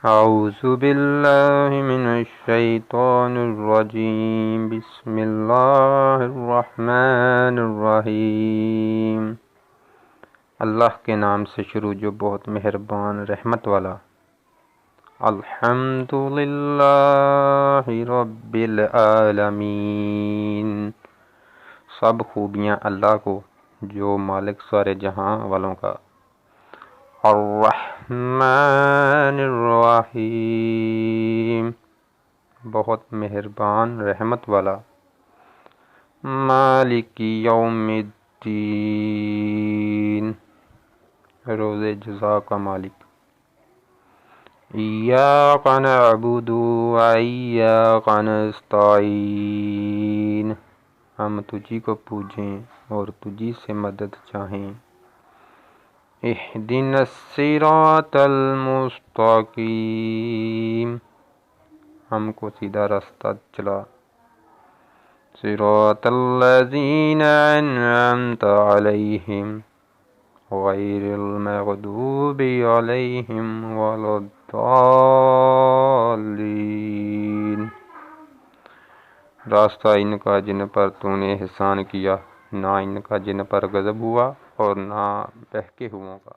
اعوذ باللہ من الشیطان الرجیم بسم اللہ الرحمن الرحیم۔ اللہ کے نام سے شروع جو بہت مہربان رحمت والا۔ الحمد للہ رب العالمین، سب خوبیاں اللہ کو جو مالک سارے جہاں والوں کا۔ الرحمن الرحیم، بہت مہربان رحمت والا۔ مالک یوم الدین، روز جزا کا مالک۔ ایاک نعبد و ایاک نستعین، ہم تجھی کو پوجیں اور تجھی سے مدد چاہیں۔ اہدنا الصراط المستقیم، ہم کو سیدھا راستہ چلا۔ صراط الذین انعمت علیہم غیر المغضوب علیہم ولا الضالین، راستہ ان کا جن پر تو نے احسان کیا، نہ ان کا جن پر غضب ہوا اور نہ بہکے ہوئوں کا۔